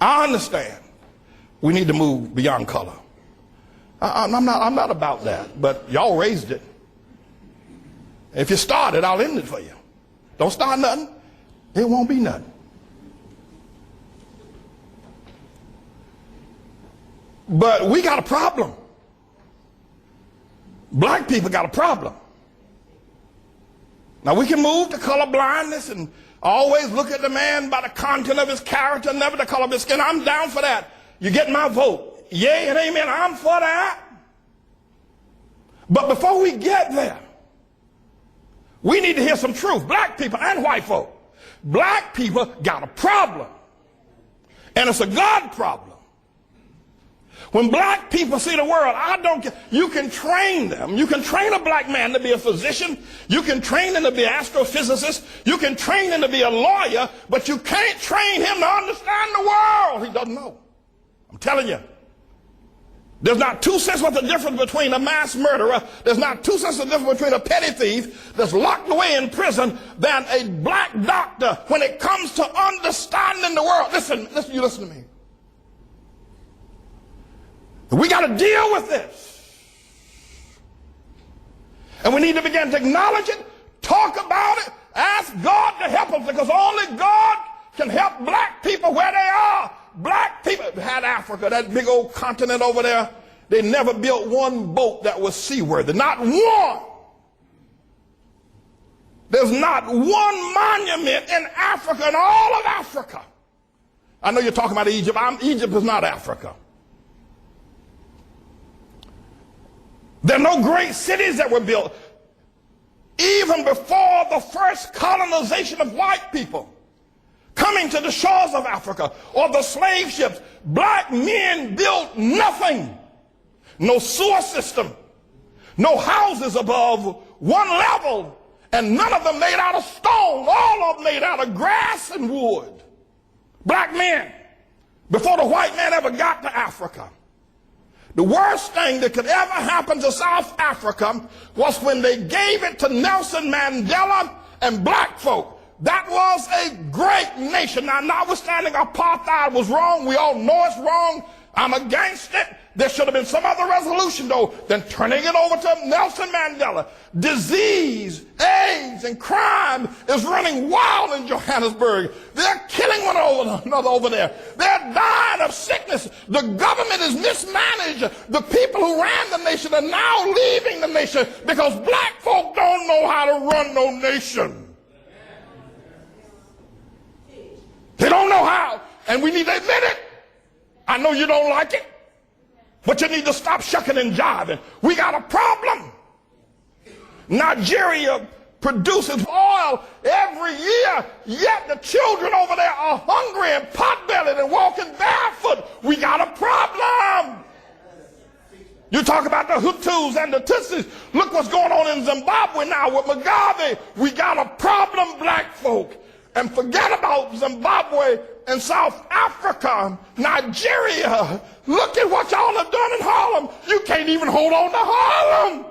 I understand we need to move beyond color. I'm not about that, but y'all raised it. If you start it, I'll end it for you. Don't start nothing, it won't be nothing. But we got a problem. Black people got a problem. Now we can move to color blindness and always look at the man by the content of his character, never the color of his skin. I'm down for that. You get my vote. Yay and amen. I'm for that. But before we get there, we need to hear some truth. Black people and white folk. Black people got a problem. And it's a God problem. When black people see the world, I don't care. You can train them. You can train a black man to be a physician. You can train him to be an astrophysicist. You can train him to be a lawyer, but you can't train him to understand the world. He doesn't know. I'm telling you. There's not 2 cents worth of difference between a mass murderer. There's not 2 cents of difference between a petty thief that's locked away in prison than a black doctor when it comes to understanding the world. Listen, you listen to me. We got to deal with this. And we need to begin to acknowledge it, talk about it, ask God to help us, because only God can help black people where they are. Black people had Africa, that big old continent over there. They never built one boat that was seaworthy. Not one. There's not one monument in Africa, in all of Africa. I know you're talking about Egypt. Egypt is not Africa. There are no great cities that were built. Even before the first colonization of white people coming to the shores of Africa or the slave ships, black men built nothing. No sewer system, no houses above one level, and none of them made out of stone. All of them made out of grass and wood. Black men, before the white man ever got to Africa. The worst thing that could ever happen to South Africa was when they gave it to Nelson Mandela and black folk. That was a great nation. Now, notwithstanding apartheid was wrong, we all know it's wrong. I'm against it. There should have been some other resolution, though, than turning it over to Nelson Mandela. Disease, AIDS, and crime is running wild in Johannesburg. They're killing one another over there. They're dying of sickness. The government is mismanaged. The people who ran the nation are now leaving the nation because black folk don't know how to run no nation. They don't know how, and we need to admit it. I know you don't like it, but you need to stop shucking and jiving. We got a problem. Nigeria produces oil every year, yet the children over there are hungry and pot-bellied and walking barefoot. We got a problem. You talk about the Hutus and the Tutsis. Look what's going on in Zimbabwe now with Mugabe. We got a problem, black folk. And forget about Zimbabwe and South Africa, Nigeria. Look at what y'all have done in Harlem. You can't even hold on to Harlem.